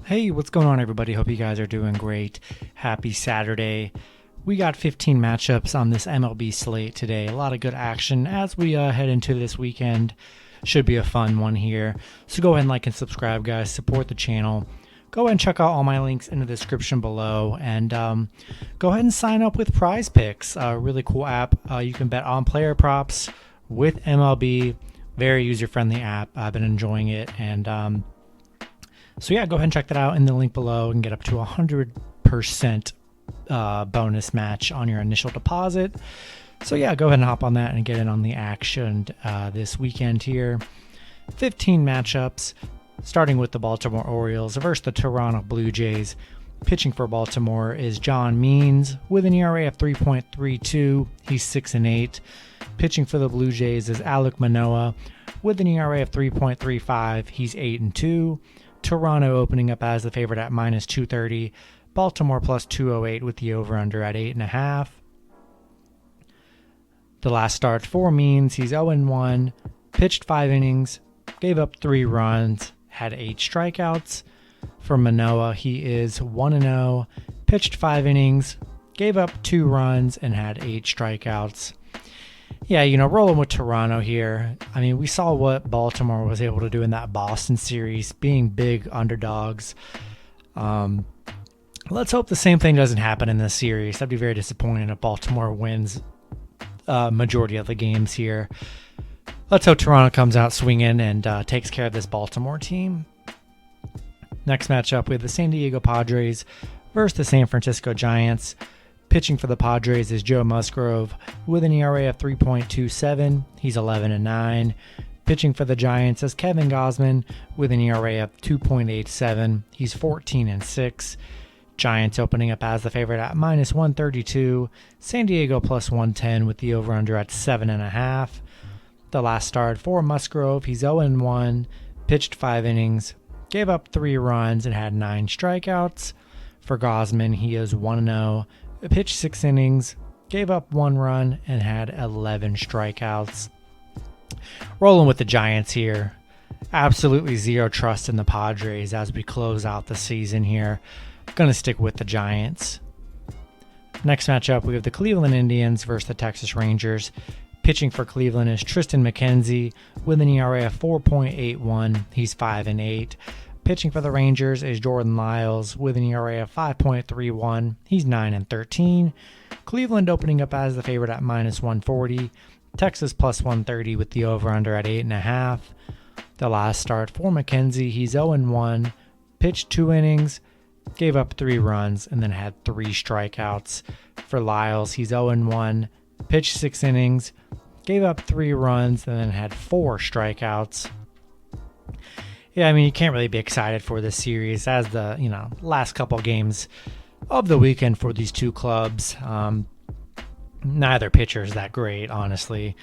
Hey, what's going on, everybody? Hope you guys are doing great. Happy Saturday. We got 15 matchups on this MLB slate today. A lot of good action as we head into this weekend. Should be a fun one here. So go ahead and like and subscribe, guys. Support the channel. Go ahead and check out all my links in the description below. And go ahead and sign up with Prize Picks, a really cool app. You can bet on player props with MLB. Very user-friendly app. I've been enjoying it. And so yeah, go ahead and check that out in the link below and get up to 100% bonus match on your initial deposit. So yeah, go ahead and hop on that and get in on the action this weekend here. 15 matchups, starting with the Baltimore Orioles versus the Toronto Blue Jays. Pitching for Baltimore is John Means with an ERA of 3.32. He's 6-8. Pitching for the Blue Jays is Alek Manoah with an ERA of 3.35. He's 8-2. Toronto opening up as the favorite at minus 230. Baltimore plus 208 with the over-under at 8.5. The last start for Means, he's 0-1, pitched 5 innings, gave up 3 runs, had 8 strikeouts. For Manoah, he is 1-0, pitched 5 innings, gave up 2 runs, and had 8 strikeouts. Yeah, rolling with Toronto here. I mean, we saw what Baltimore was able to do in that Boston series, being big underdogs. Let's hope the same thing doesn't happen in this series. I'd be very disappointed if Baltimore wins majority of the games here. Let's hope Toronto comes out swinging and takes care of this Baltimore team. Next matchup, we have the San Diego Padres versus the San Francisco Giants. Pitching for the Padres is Joe Musgrove with an ERA of 3.27. He's 11-9. Pitching for the Giants is Kevin Gausman with an ERA of 2.87. He's 14-6. Giants opening up as the favorite at minus 132. San Diego plus 110 with the over-under at 7.5. The last start for Musgrove, he's 0-1, pitched 5 innings, gave up 3 runs, and had 9 strikeouts. For Gausman, he is 1-0, pitched 6 innings, gave up 1 run, and had 11 strikeouts. Rolling with the Giants here. Absolutely zero trust in the Padres as we close out the season here. Going to stick with the Giants. Next matchup, we have the Cleveland Indians versus the Texas Rangers. Pitching for Cleveland is Tristan McKenzie with an ERA of 4.81. He's 5-8. Pitching for the Rangers is Jordan Lyles with an ERA of 5.31. He's 9-13. Cleveland opening up as the favorite at minus 140. Texas plus 130 with the over-under at 8.5. The last start for McKenzie, he's 0-1, pitched 2 innings, gave up 3 runs, and then had 3 strikeouts. For Lyles, he's 0-1, pitched 6 innings, gave up 3 runs, and then had 4 strikeouts. Yeah, I mean, you can't really be excited for this series as the, last couple games of the weekend for these two clubs. Neither pitcher is that great, honestly.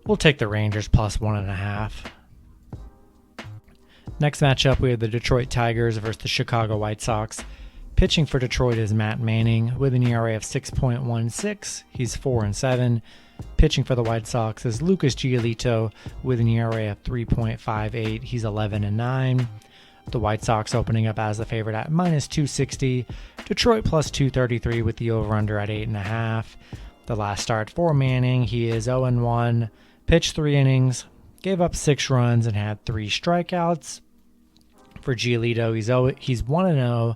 We'll take the Rangers plus 1.5. Next matchup, we have the Detroit Tigers versus the Chicago White Sox. Pitching for Detroit is Matt Manning with an ERA of 6.16. He's 4-7. Pitching for the White Sox is Lucas Giolito with an ERA of 3.58. He's 11-9. The White Sox opening up as the favorite at minus 260. Detroit plus 233 with the over-under at 8.5. The last start for Manning, he is 0-1, pitched 3 innings, gave up 6 runs, and had 3 strikeouts. For Giolito, he's 1-0,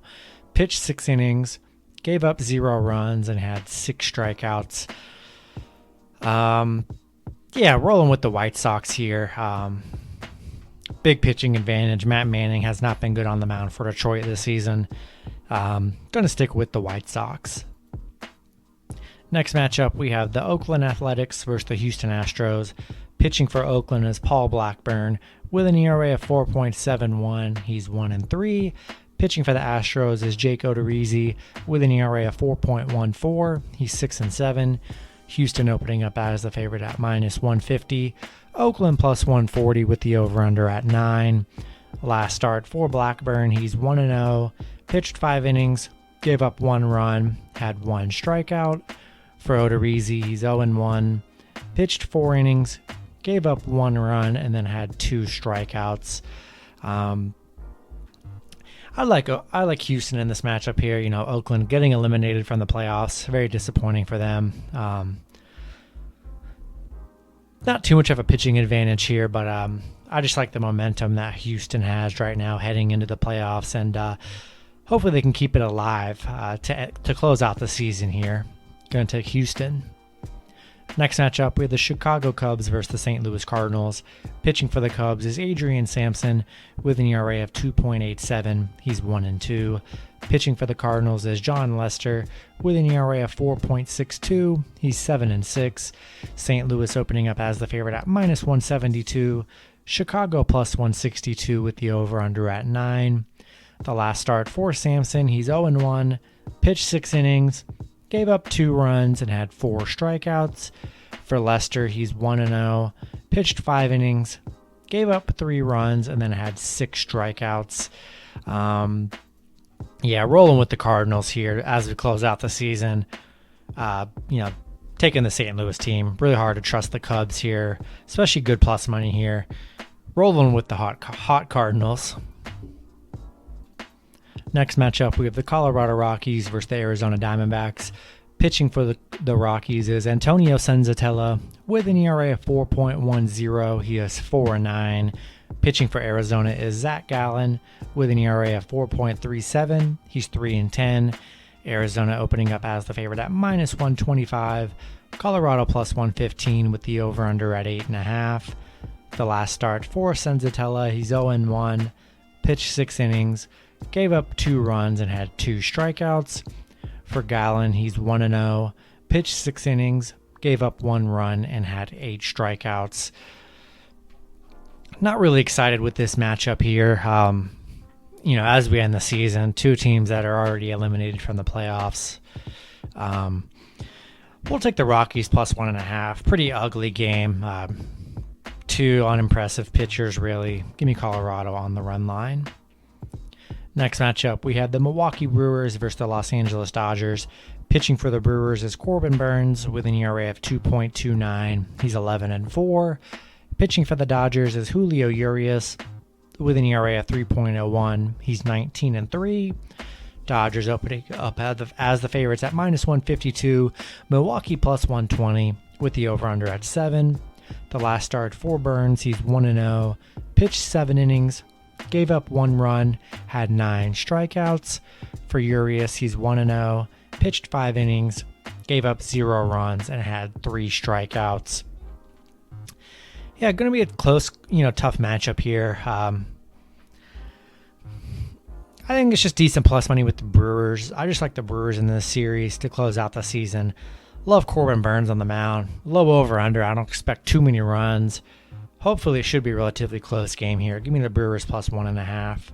pitched 6 innings, gave up 0 runs, and had 6 strikeouts. Rolling with the White Sox here. Big pitching advantage. Matt Manning has not been good on the mound for Detroit this season. Going to stick with the White Sox. Next matchup, we have the Oakland Athletics versus the Houston Astros. Pitching for Oakland is Paul Blackburn with an ERA of 4.71. He's 1-3. Pitching for the Astros is Jake Odorizzi with an ERA of 4.14. He's 6-7. Houston opening up as the favorite at minus 150. Oakland plus 140 with the over-under at 9. Last start for Blackburn, he's 1-0, pitched 5 innings, gave up 1 run, had 1 strikeout. For Odorizzi, he's 0-1, pitched 4 innings, gave up 1 run, and then had 2 strikeouts. I like Houston in this matchup here. Oakland getting eliminated from the playoffs, very disappointing for them. Not too much of a pitching advantage here, but I just like the momentum that Houston has right now heading into the playoffs, and hopefully they can keep it alive to close out the season here. Going to take Houston. Next matchup, we have the Chicago Cubs versus the St. Louis Cardinals. Pitching for the Cubs is Adrian Sampson with an ERA of 2.87. He's 1-2. Pitching for the Cardinals is John Lester with an ERA of 4.62. He's 7-6. St. Louis opening up as the favorite at -172. Chicago +162 with the over-under at 9. The last start for Sampson, he's 0-1. Pitched 6 innings. Gave up 2 runs and had 4 strikeouts. For Lester, he's 1-0. Pitched 5 innings. Gave up 3 runs and then had 6 strikeouts. Rolling with the Cardinals here as we close out the season. Taking the St. Louis team. Really hard to trust the Cubs here, especially good plus money here. Rolling with the hot Cardinals. Next matchup, we have the Colorado Rockies versus the Arizona Diamondbacks. Pitching for the Rockies is Antonio Senzatella with an ERA of 4.10. He is 4-9. Pitching for Arizona is Zach Gallen with an ERA of 4.37. He's 3-10. Arizona opening up as the favorite at -125. Colorado +115 with the over-under at 8.5. The last start for Senzatella, he's 0-1. Pitched 6 innings. Gave up 2 runs and had 2 strikeouts. For Gallen, he's 1-0. Pitched 6 innings. Gave up 1 run and had 8 strikeouts. Not really excited with this matchup here. As we end the season, 2 teams that are already eliminated from the playoffs. We'll take the Rockies +1.5. Pretty ugly game. 2 unimpressive pitchers, really. Give me Colorado on the run line. Next matchup, we have the Milwaukee Brewers versus the Los Angeles Dodgers. Pitching for the Brewers is Corbin Burns with an ERA of 2.29. He's 11-4. Pitching for the Dodgers is Julio Urias with an ERA of 3.01. He's 19-3. Dodgers opening up as the favorites at -152. Milwaukee +120 with the over-under at 7. The last start for Burns, he's 1-0. Pitched 7 innings. Gave up 1 run, had 9 strikeouts. For Urias, he's 1-0. Pitched 5 innings, gave up 0 runs, and had 3 strikeouts. Going to be a close, tough matchup here. I think it's just decent plus money with the Brewers. I just like the Brewers in this series to close out the season. Love Corbin Burns on the mound. Low over-under. I don't expect too many runs. Hopefully, it should be a relatively close game here. Give me the Brewers +1.5.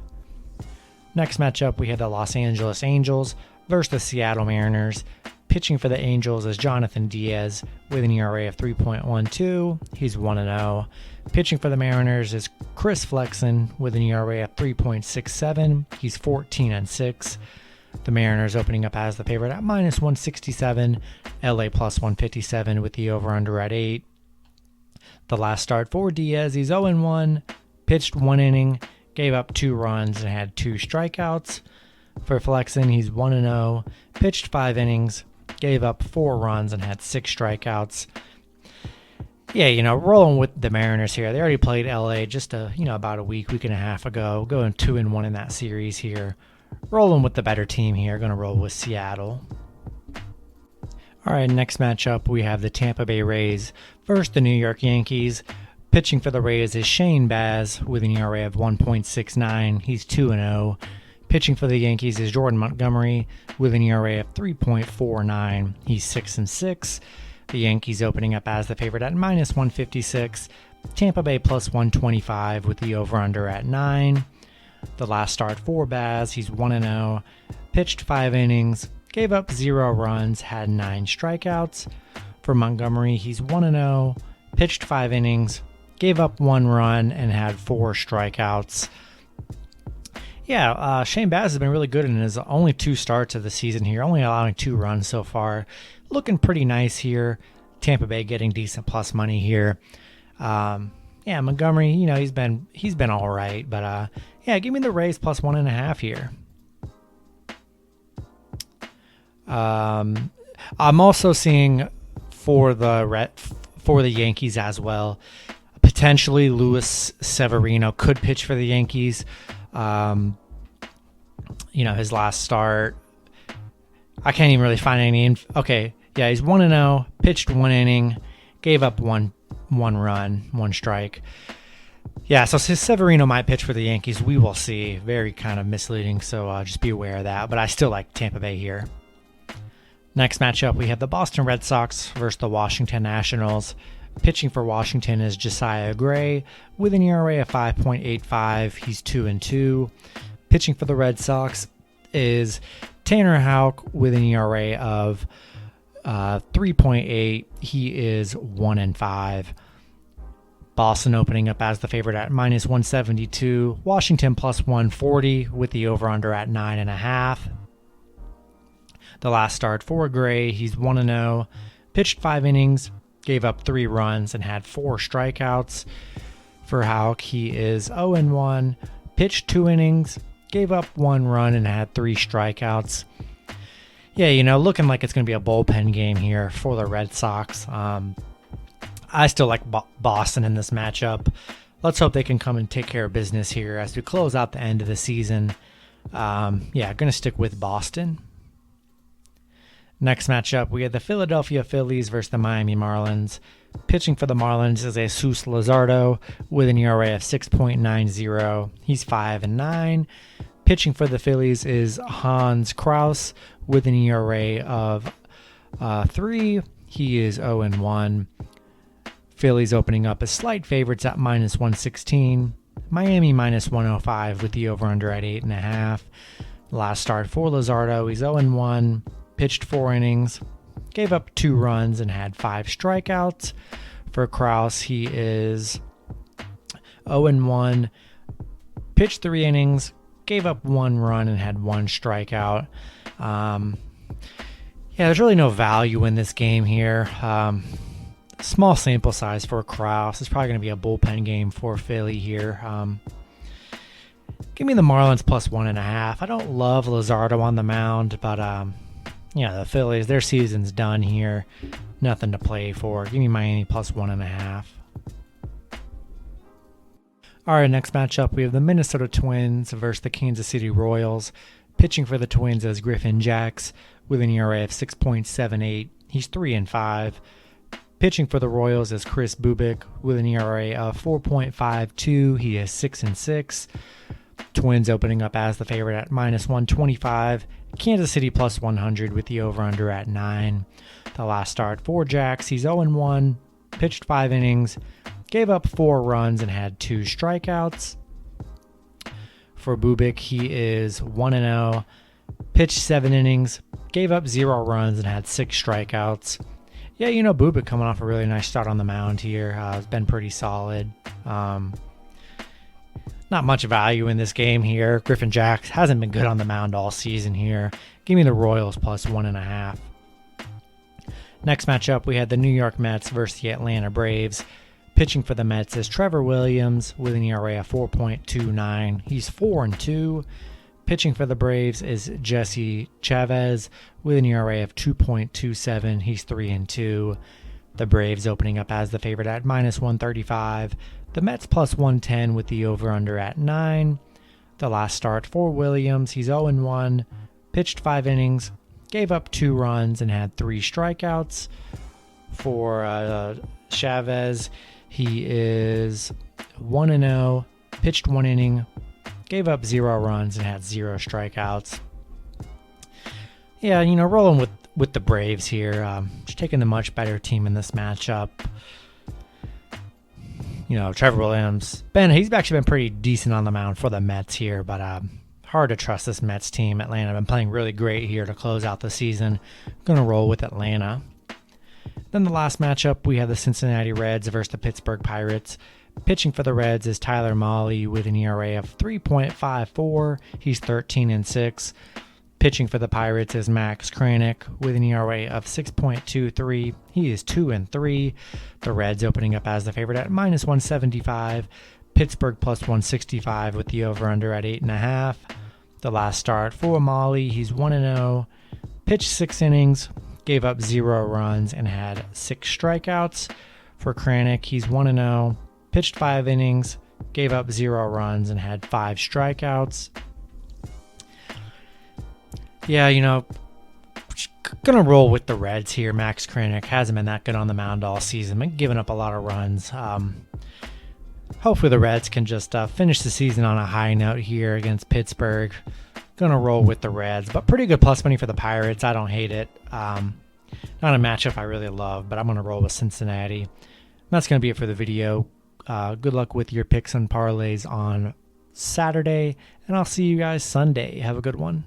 Next matchup, we have the Los Angeles Angels versus the Seattle Mariners. Pitching for the Angels is Jonathan Diaz with an ERA of 3.12. He's 1-0. Pitching for the Mariners is Chris Flexen with an ERA of 3.67. He's 14-6. The Mariners opening up as the favorite at -167. LA +157 with the over-under at 8. The last start for Diaz, he's 0-1, pitched 1 inning, gave up 2 runs, and had 2 strikeouts. For Flexen, he's 1-0, pitched 5 innings, gave up 4 runs, and had 6 strikeouts. Rolling with the Mariners here. They already played LA just about a week and a half ago, going 2-1 in that series here. Rolling with the better team here, going to roll with Seattle. All right, next matchup, we have the Tampa Bay Rays versus the New York Yankees. Pitching for the Rays is Shane Baz with an ERA of 1.69. He's 2-0. Pitching for the Yankees is Jordan Montgomery with an ERA of 3.49. He's 6-6. The Yankees opening up as the favorite at -156. Tampa Bay +125 with the over-under at 9. The last start for Baz, he's 1-0. Pitched 5 innings. Gave up 0 runs, had 9 strikeouts. For Montgomery, he's 1-0, pitched 5 innings, gave up 1 run, and had 4 strikeouts. Shane Baz has been really good in his only 2 starts of the season here, only allowing 2 runs so far. Looking pretty nice here. Tampa Bay getting decent plus money here. Montgomery, he's been all right, but give me the Rays +1.5 here. I'm also seeing for the Yankees as well. Potentially, Luis Severino could pitch for the Yankees. His last start, I can't even really find any. Okay, yeah, he's 1-0, pitched 1 inning, gave up one run, 1 strike. Yeah, so Severino might pitch for the Yankees. We will see. Very kind of misleading, so just be aware of that. But I still like Tampa Bay here. Next matchup, we have the Boston Red Sox versus the Washington Nationals. Pitching for Washington is Josiah Gray with an ERA of 5.85. He's 2-2. Pitching for the Red Sox is Tanner Houck with an ERA of 3.8. He is 1-5. Boston opening up as the favorite at -172. Washington +140 with the over-under at 9.5. The last start for Gray, he's 1-0. Pitched 5 innings, gave up 3 runs, and had 4 strikeouts. For Houck, he is 0-1. Pitched 2 innings, gave up 1 run, and had 3 strikeouts. Yeah, looking like it's going to be a bullpen game here for the Red Sox. I still like Boston in this matchup. Let's hope they can come and take care of business here as we close out the end of the season. Going to stick with Boston. Next matchup, we have the Philadelphia Phillies versus the Miami Marlins. Pitching for the Marlins is Jesus Luzardo with an ERA of 6.90. He's 5-9. Pitching for the Phillies is Hans Kraus with an ERA of 3. He is 0-1. Phillies opening up as slight favorites at -116. Miami -105 with the over-under at 8.5. Last start for Luzardo, he's 0-1. Pitched 4 innings, gave up 2 runs, and had 5 strikeouts. For Kraus, he is 0-1. Pitched 3 innings, gave up 1 run, and had 1 strikeout. There's really no value in this game here. Small sample size for Kraus. It's probably going to be a bullpen game for Philly here. Give me the Marlins +1.5. I don't love Luzardo on the mound, but the Phillies, their season's done here. Nothing to play for. Give me Miami +1.5. All right, next matchup, we have the Minnesota Twins versus the Kansas City Royals. Pitching for the Twins is Griffin Jax with an ERA of 6.78. He's 3-5. Pitching for the Royals is Chris Bubik with an ERA of 4.52. He is 6-6. Twins opening up as the favorite at -125. Kansas City +100 with the over-under at 9. The last start for Jax, he's 0-1. Pitched 5 innings, gave up 4 runs, and had 2 strikeouts. For Bubik, he is 1-0. Pitched 7 innings, gave up 0 runs, and had 6 strikeouts. Bubik coming off a really nice start on the mound here. It's been pretty solid. Not much value in this game here. Griffin Jax hasn't been good on the mound all season here. Give me the Royals +1.5. Next matchup, we had the New York Mets versus the Atlanta Braves. Pitching for the Mets is Trevor Williams with an ERA of 4.29. He's 4-2. Pitching for the Braves is Jesse Chavez with an ERA of 2.27. He's 3-2. The Braves opening up as the favorite at -135. The Mets +110 with the over-under at 9. The last start for Williams, he's 0-1. Pitched 5 innings, gave up 2 runs, and had 3 strikeouts. For Chavez, he is 1-0. Pitched 1 inning, gave up 0 runs, and had 0 strikeouts. Rolling with the Braves here. Just taking the much better team in this matchup. Trevor Williams, he's actually been pretty decent on the mound for the Mets here, but hard to trust this Mets team. Atlanta been playing really great here to close out the season. Going to roll with Atlanta. Then the last matchup, we have the Cincinnati Reds versus the Pittsburgh Pirates. Pitching for the Reds is Tyler Mahle with an ERA of 3.54. He's 13-6. Pitching for the Pirates is Max Kranick with an ERA of 6.23. He is 2-3. The Reds opening up as the favorite at -175. Pittsburgh +165 with the over-under at 8.5. The last start for Mahle, he's 1-0. Pitched 6 innings, gave up 0 runs, and had 6 strikeouts. For Kranick, he's 1-0. Pitched 5 innings, gave up 0 runs, and had 5 strikeouts. Yeah, gonna roll with the Reds here. Max Kranick hasn't been that good on the mound all season, been giving up a lot of runs. Hopefully the Reds can just finish the season on a high note here against Pittsburgh. Gonna roll with the Reds, but pretty good plus money for the Pirates. I don't hate it. Not a matchup I really love, but I'm gonna roll with Cincinnati. That's gonna be it for the video. Good luck with your picks and parlays on Saturday, and I'll see you guys Sunday. Have a good one.